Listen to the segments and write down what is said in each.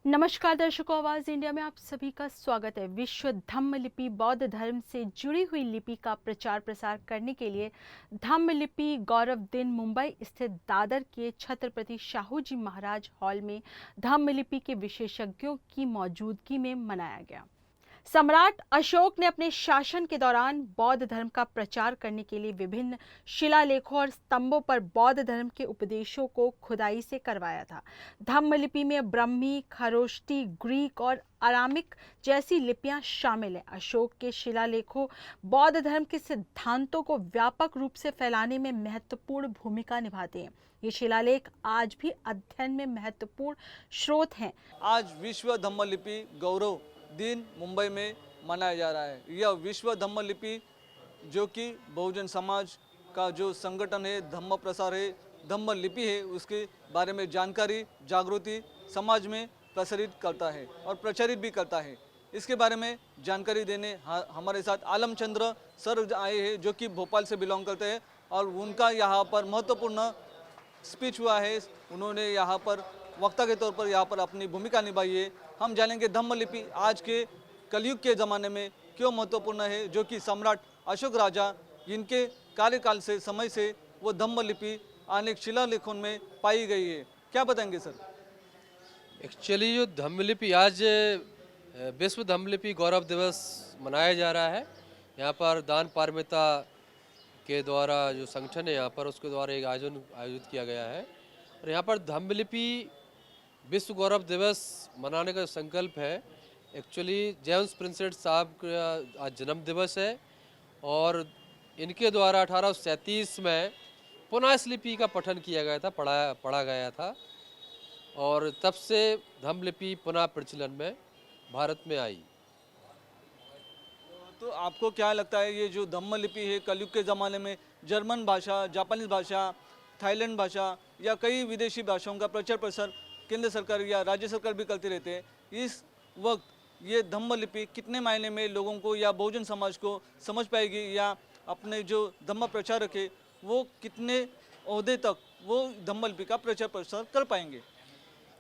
नमस्कार दर्शकों, आवाज इंडिया में आप सभी का स्वागत है। विश्व धम्म लिपि बौद्ध धर्म से जुड़ी हुई लिपि का प्रचार प्रसार करने के लिए धम्म लिपि गौरव दिन मुंबई स्थित दादर के छत्रपति शाहू जी महाराज हॉल में धम्म लिपि के विशेषज्ञों की मौजूदगी में मनाया गया। सम्राट अशोक ने अपने शासन के दौरान बौद्ध धर्म का प्रचार करने के लिए विभिन्न शिलालेखों और स्तंभों पर बौद्ध धर्म के उपदेशों को खुदाई से करवाया था। धम्म लिपि में ब्रह्मी, खरोष्टी, ग्रीक और अरामिक जैसी लिपियां शामिल हैं। अशोक के शिलालेखों बौद्ध धर्म के सिद्धांतों को व्यापक रूप से फैलाने में महत्वपूर्ण भूमिका निभाते हैं। ये शिलालेख आज भी अध्ययन में महत्वपूर्ण स्रोत हैं। आज विश्व धम्म लिपि गौरव दिन मुंबई में मनाया जा रहा है। यह विश्व धम्म लिपि जो कि बहुजन समाज का जो संगठन है, धम्म प्रसार है, धम्म लिपि है, उसके बारे में जानकारी जागृति समाज में प्रसारित करता है और प्रचारित भी करता है। इसके बारे में जानकारी देने हमारे साथ आलम चंद्र सर आए हैं जो कि भोपाल से बिलोंग करते हैं और उनका यहाँ पर महत्वपूर्ण स्पीच हुआ है। उन्होंने यहाँ पर वक्ता के तौर पर यहाँ पर अपनी भूमिका निभाई है। हम जानेंगे धम्म लिपि आज के कलयुग के ज़माने में क्यों महत्वपूर्ण है, जो कि सम्राट अशोक राजा इनके कार्यकाल से समय से वो धम्म लिपि अनेक शिलालेखों में पाई गई है। क्या बताएंगे सर? एक्चुअली जो धम्म लिपि आज विश्व धम्म लिपि गौरव दिवस मनाया जा रहा है। यहाँ पर दान पारमिता के द्वारा जो संगठन है यहाँ पर उसके द्वारा एक आयोजित किया गया है और यहाँ पर धम्म लिपि विश्व गौरव दिवस मनाने का संकल्प है। एक्चुअली जेम्स प्रिंसेप साहब का आज जन्म दिवस है और इनके द्वारा 1837 में पुनः इस लिपि का पठन किया गया था, पढ़ा गया था और तब से धम्म लिपि पुनः प्रचलन में भारत में आई। तो आपको क्या लगता है ये जो धम्म लिपि है कलयुग के ज़माने में जर्मन भाषा, जापानीज भाषा, थाईलैंड भाषा या कई विदेशी भाषाओं का प्रचार प्रसार केंद्र सरकार या राज्य सरकार भी करते रहते हैं। इस वक्त ये धम्म लिपि कितने मायने में लोगों को या बहुजन समाज को समझ पाएगी या अपने जो धम्म प्रचारक है वो कितने ओहदे तक वो धम्म लिपि का प्रचार प्रसार कर पाएंगे?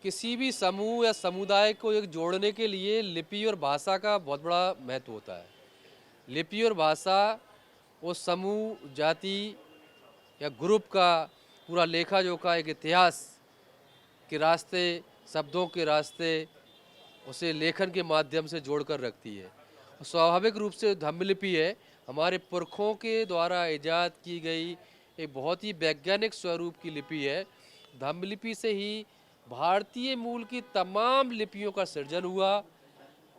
किसी भी समूह या समुदाय को एक जोड़ने के लिए लिपि और भाषा का बहुत बड़ा महत्व होता है। लिपि और भाषा वो समूह, जाति या ग्रुप का पूरा लेखा जोखा एक इतिहास के रास्ते, शब्दों के रास्ते उसे लेखन के माध्यम से जोड़कर रखती है। और स्वाभाविक रूप से धम्म लिपि है हमारे पुरखों के द्वारा ईजाद की गई एक बहुत ही वैज्ञानिक स्वरूप की लिपि है। धम्म लिपि से ही भारतीय मूल की तमाम लिपियों का सृजन हुआ।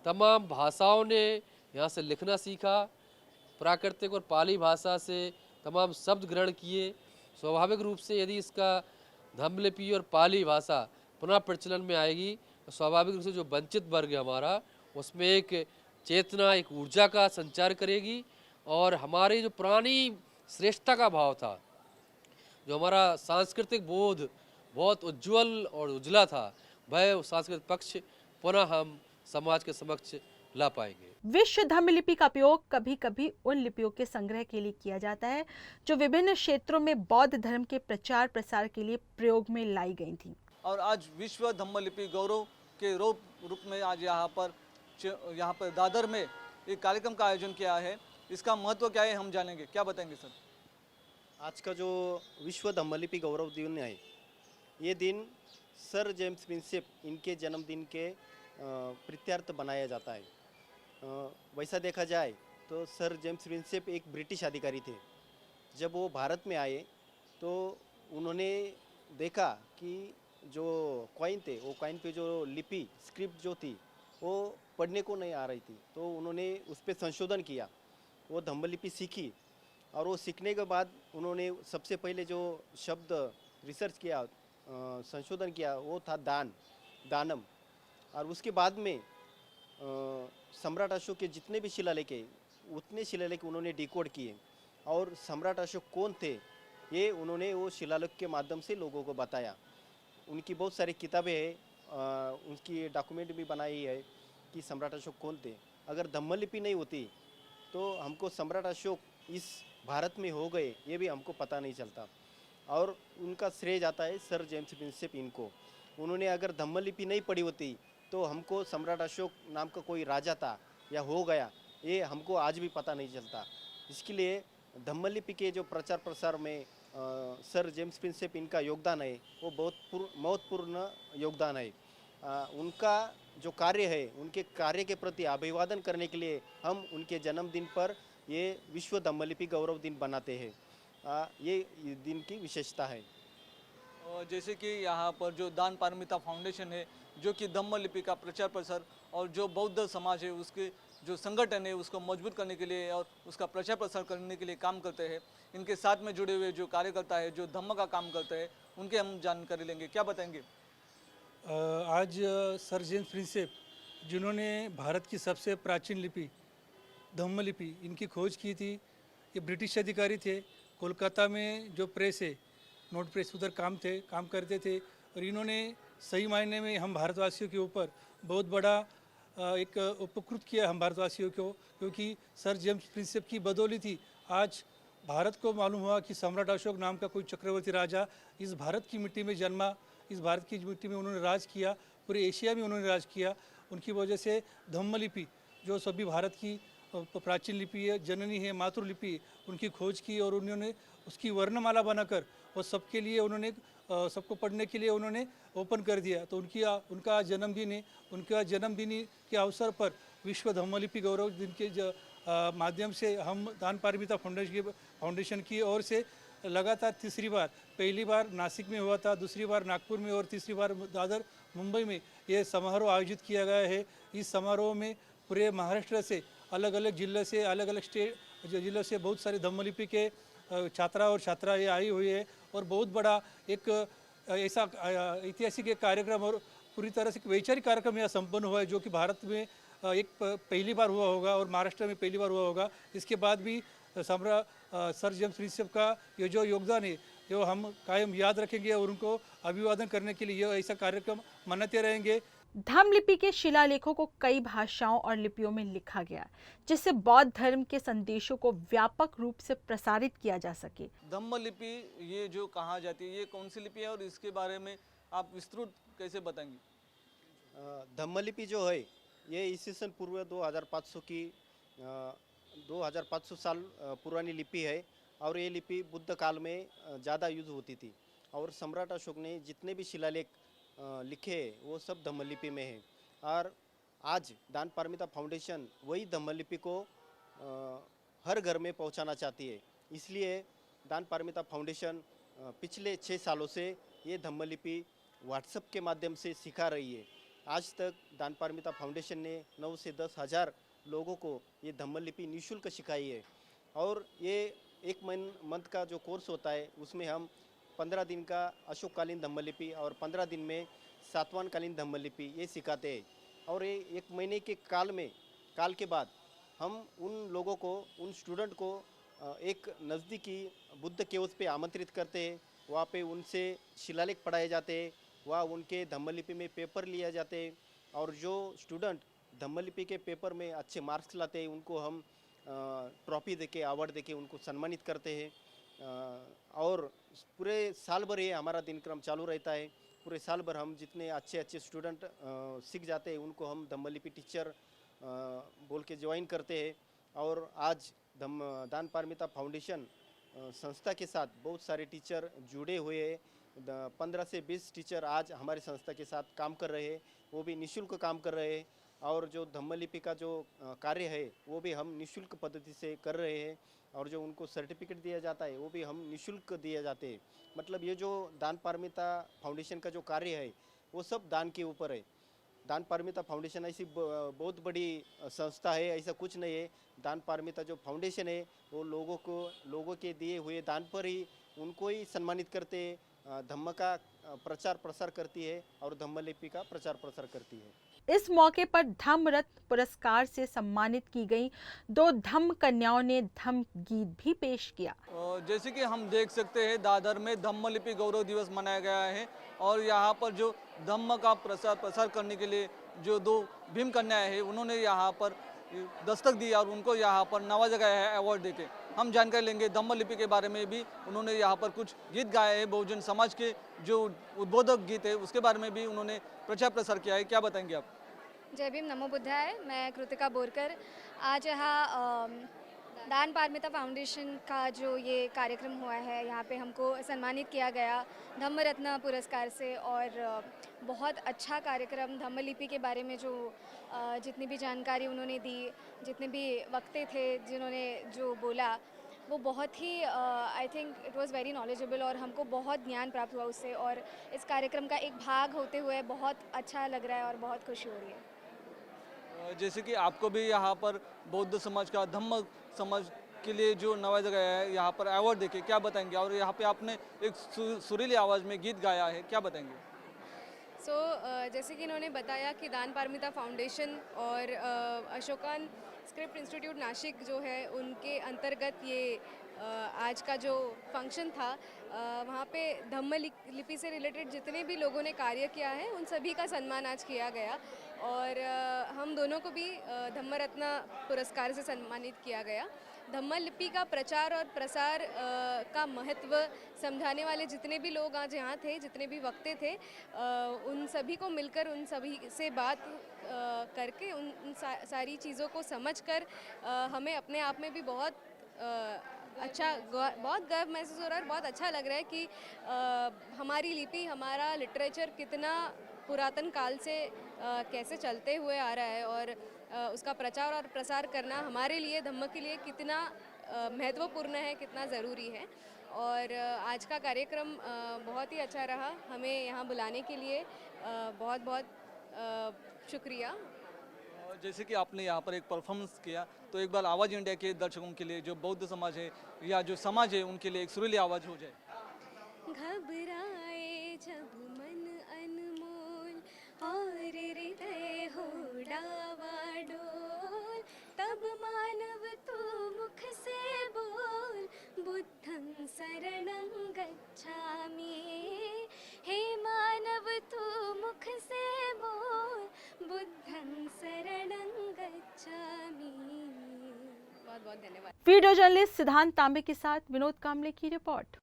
तमाम भाषाओं ने यहाँ से लिखना सीखा। प्राकृतिक और पाली भाषा से तमाम शब्द ग्रहण किए। स्वाभाविक रूप से यदि इसका धम्म लिपि और पाली भाषा पुनः प्रचलन में आएगी तो स्वाभाविक रूप से जो वंचित वर्ग है हमारा, उसमें एक चेतना, एक ऊर्जा का संचार करेगी और हमारी जो पुरानी श्रेष्ठता का भाव था, जो हमारा सांस्कृतिक बोध बहुत उज्जवल और उजला था, वह सांस्कृतिक पक्ष पुनः हम समाज के समक्ष ला पाएंगे। विश्व धम्म लिपि का उपयोग कभी कभी उन लिपियों के संग्रह के लिए किया जाता है जो विभिन्न क्षेत्रों में बौद्ध धर्म के प्रचार प्रसार के लिए प्रयोग में लाई गई थी। और आज विश्व धम्म लिपि गौरव के रूप में आज यहाँ पर दादर में एक कार्यक्रम का आयोजन किया है। इसका महत्व क्या है हम जानेंगे। क्या बताएंगे सर? आज का जो विश्व धम्म लिपि गौरव दिन है, ये दिन सर जेम्स प्रिंसेप इनके जन्मदिन के प्रीत्यर्थ बनाया जाता है। वैसा देखा जाए तो सर जेम्स प्रिंसेप एक ब्रिटिश अधिकारी थे। जब वो भारत में आए तो उन्होंने देखा कि जो कॉइन थे, वो कॉइन पे जो लिपि स्क्रिप्ट जो थी वो पढ़ने को नहीं आ रही थी, तो उन्होंने उस पर संशोधन किया। वो धम्म लिपि सीखी और वो सीखने के बाद उन्होंने सबसे पहले जो शब्द रिसर्च किया, संशोधन किया, वो था दानम। और उसके बाद में सम्राट अशोक के जितने भी शिलालेख है उतने शिलालेख उन्होंने डिकोड किए और सम्राट अशोक कौन थे ये उन्होंने वो शिलालेख के माध्यम से लोगों को बताया। उनकी बहुत सारी किताबें हैं, उनकी डॉक्यूमेंट भी बनाई है कि सम्राट अशोक कौन थे। अगर धम्म लिपि नहीं होती तो हमको सम्राट अशोक इस भारत में हो गए ये भी हमको पता नहीं चलता। और उनका श्रेय जाता है सर जेम्स प्रिंसेप इनको। उन्होंने अगर धम्म लिपि नहीं पढ़ी होती तो हमको सम्राट अशोक नाम का कोई राजा था या हो गया, ये हमको आज भी पता नहीं चलता। इसके लिए धम्म लिपि के जो प्रचार प्रसार में सर जेम्स प्रिंसेप इनका योगदान है वो बहुत महत्वपूर्ण योगदान है। उनका जो कार्य है, उनके कार्य के प्रति अभिवादन करने के लिए हम उनके जन्मदिन पर ये विश्व धम्म लिपि गौरव दिन बनाते हैं। ये दिन की विशेषता है। और जैसे कि यहाँ पर जो दान पारमिता फाउंडेशन है जो कि धम्म लिपि का प्रचार प्रसार और जो बौद्ध समाज है उसके जो संगठन है उसको मजबूत करने के लिए और उसका प्रचार प्रसार करने के लिए काम करते हैं, इनके साथ में जुड़े हुए जो कार्यकर्ता है जो धम्म का काम करते हैं उनके हम जानकारी लेंगे। क्या बताएंगे? आज सर जेम्स प्रिंसेप जिन्होंने भारत की सबसे प्राचीन लिपि धम्म लिपि इनकी खोज की थी, ये ब्रिटिश अधिकारी थे। कोलकाता में जो प्रेस है, नोट प्रेस, उधर काम करते थे और इन्होंने सही मायने में हम भारतवासियों के ऊपर बहुत बड़ा एक उपकृत किया हम भारतवासियों को, क्योंकि सर जेम्स प्रिंसेप की बदौलत ही आज भारत को मालूम हुआ कि सम्राट अशोक नाम का कोई चक्रवर्ती राजा इस भारत की मिट्टी में जन्मा, इस भारत की मिट्टी में उन्होंने राज किया, पूरे एशिया में उन्होंने राज किया। उनकी वजह से धम्म लिपि जो सभी भारत की प्राचीन लिपि है, जननी है, मातृलिपि है, उनकी खोज की और उन्होंने उसकी वर्णमाला बनाकर और सबके लिए उन्होंने सबको पढ़ने के लिए उन्होंने ओपन कर दिया। तो उनका जन्मदिन है, उनका जन्मदिन के अवसर पर विश्व धम्म लिपि गौरव दिन के माध्यम से हम दान पारमिता फाउंडेशन की ओर से लगातार तीसरी बार, पहली बार नासिक में हुआ था, दूसरी बार नागपुर में और तीसरी बार दादर मुंबई में ये समारोह आयोजित किया गया है। इस समारोह में पूरे महाराष्ट्र से अलग अलग जिलों से बहुत सारे धम्म लिपि के छात्रा और छात्राएँ आई हुई है और बहुत बड़ा एक ऐसा ऐतिहासिक एक कार्यक्रम और पूरी तरह से वैचारिक कार्यक्रम यहाँ संपन्न हुआ है जो कि भारत में एक पहली बार हुआ होगा और महाराष्ट्र में पहली बार हुआ होगा। इसके बाद भी सर जेम्स प्रिंसेप का ये जो योगदान है जो हम कायम याद रखेंगे और उनको अभिवादन करने के लिए ऐसा कार्यक्रम मनाते रहेंगे। धम्म लिपि के शिलालेखों को कई भाषाओं और लिपियों में लिखा गया, जिससे बौद्ध धर्म के संदेशों को व्यापक रूप से प्रसारित किया जा सके। धम्म लिपि ये जो कहा जाती है ये कौन सी लिपि है और इसके बारे में आप विस्तृत कैसे बताएंगे? धम्म लिपि जो है ये ईस्वी सन पूर्व 2500 साल पुरानी लिपि है और ये लिपि बुद्ध काल में ज़्यादा यूज होती थी और सम्राट अशोक ने जितने भी शिलालेख लिखे वो सब धम्म लिपि में है। और आज दान पारमिता फाउंडेशन वही धम्म लिपि को हर घर में पहुंचाना चाहती है। इसलिए दान पारमिता फाउंडेशन पिछले 6 सालों से ये धम्म लिपि व्हाट्सएप के माध्यम से सिखा रही है। आज तक दान पारमिता फाउंडेशन ने 9 से 10 हज़ार लोगों को ये धम्म लिपि निःशुल्क सिखाई है और ये एक मंथ का जो कोर्स होता है उसमें हम 15 दिन का अशोककालीन धम्म लिपि और 15 दिन में सातवाहनकालीन धम्म लिपि ये सिखाते हैं। और ये 1 महीने के काल के बाद हम उन लोगों को, उन स्टूडेंट को एक नज़दीकी बुद्ध केव्स पे आमंत्रित करते हैं। वहाँ पे उनसे शिलालेख पढ़ाए जाते हैं, वहाँ उनके धम्म लिपि में पेपर लिए जाते हैं और जो स्टूडेंट धम्म लिपि के पेपर में अच्छे मार्क्स लाते हैं उनको हम ट्रॉफी देके, अवार्ड देके उनको सम्मानित करते हैं। और पूरे साल भर ये हमारा दिनक्रम चालू रहता है। पूरे साल भर हम जितने अच्छे स्टूडेंट सीख जाते हैं उनको हम धम्म लिपि टीचर बोल के ज्वाइन करते हैं। और आज दान पारमिता फाउंडेशन संस्था के साथ बहुत सारे टीचर जुड़े हुए हैं। 15 से 20 टीचर आज हमारी संस्था के साथ काम कर रहे हैं, वो भी निःशुल्क काम कर रहे हैं। और जो धम्म लिपि का जो कार्य है वो भी हम निःशुल्क पद्धति से कर रहे हैं और जो उनको सर्टिफिकेट दिया जाता है वो भी हम निःशुल्क दिए जाते हैं। मतलब ये जो दान पारमिता फाउंडेशन का जो कार्य है वो सब दान के ऊपर है। दान पारमिता फाउंडेशन ऐसी बहुत बड़ी संस्था है, ऐसा कुछ नहीं है। दान पारमिता जो फाउंडेशन है वो लोगों के दिए हुए दान पर ही उनको ही सम्मानित करते हैं, धम्म का प्रचार प्रसार करती है और धम्म लिपि का प्रचार प्रसार करती है। इस मौके पर धम्म रत्न पुरस्कार से सम्मानित की गई 2 धम्म कन्याओं ने धम्म गीत भी पेश किया। जैसे कि हम देख सकते हैं दादर में धम्म लिपि गौरव दिवस मनाया गया है और यहाँ पर जो धम्म का प्रसार करने के लिए जो 2 भीम कन्याएं हैं उन्होंने यहाँ पर दस्तक दी और उनको यहाँ पर नवाजा गया है अवार्ड देके। हम जानकारी लेंगे धम्म लिपि के बारे में भी। उन्होंने यहाँ पर कुछ गीत गाए हैं, बहुजन समाज के जो उद्बोधक गीत है उसके बारे में भी उन्होंने प्रचार प्रसार किया है। क्या बताएंगे आप? जय भीम, नमो बुद्धाय। मैं कृतिका बोरकर। आज यहाँ दान पारमिता फाउंडेशन का जो ये कार्यक्रम हुआ है, यहाँ पे हमको सम्मानित किया गया धम्म रत्न पुरस्कार से। और बहुत अच्छा कार्यक्रम, धम्म लिपि के बारे में जो जितनी भी जानकारी उन्होंने दी, जितने भी वक्ते थे जिन्होंने जो बोला, वो बहुत ही I think it was very knowledgeable और हमको बहुत ज्ञान प्राप्त हुआ उससे। और इस कार्यक्रम का एक भाग होते हुए बहुत अच्छा लग रहा है और बहुत खुशी हो रही है। जैसे कि आपको भी यहाँ पर बौद्ध समाज का धम्म समाज के लिए जो नवाजा गया है, यहाँ पर अवार्ड देके क्या बताएंगे? और यहाँ पे आपने एक सुरीली आवाज़ में गीत गाया है, क्या बताएंगे? जैसे कि इन्होंने बताया कि दान पारमिता फाउंडेशन और अशोकान स्क्रिप्ट इंस्टीट्यूट नासिक जो है उनके अंतर्गत ये आज का जो फंक्शन था, वहाँ पे धम्म लिपि से रिलेटेड जितने भी लोगों ने कार्य किया है उन सभी का सम्मान आज किया गया। और हम दोनों को भी धम्म रत्न पुरस्कार से सम्मानित किया गया। धम्म लिपि का प्रचार और प्रसार का महत्व समझाने वाले जितने भी लोग आज यहाँ थे, जितने भी वक्ते थे, उन सभी को मिलकर उन सभी से बात करके उन सारी चीज़ों को समझकर हमें अपने आप में भी बहुत अच्छा, बहुत गर्व महसूस हो रहा है। बहुत अच्छा लग रहा है कि हमारी लिपि, हमारा लिटरेचर कितना पुरातन काल से कैसे चलते हुए आ रहा है और उसका प्रचार और प्रसार करना हमारे लिए, धम्म के लिए कितना महत्वपूर्ण है, कितना ज़रूरी है। और आज का कार्यक्रम बहुत ही अच्छा रहा। हमें यहाँ बुलाने के लिए बहुत बहुत शुक्रिया। जैसे कि आपने यहाँ पर एक परफॉर्मेंस किया, तो एक बार आवाज़ इंडिया के दर्शकों के लिए, जो बौद्ध समाज है या जो समाज है, उनके लिए एक सुरीली आवाज़ हो जाए। घबराए जब मन अनमोल और हृदय हो डावाडोल, तब मानव तू मुख से बोल, बुद्धं शरणं गच्छामि। हे मानव तू मुख से बोल, बुद्धं शरणं गच्छामि। बहुत बहुत धन्यवाद। वीडियो जर्नलिस्ट सिद्धांत तांबे के साथ विनोद कामले की रिपोर्ट।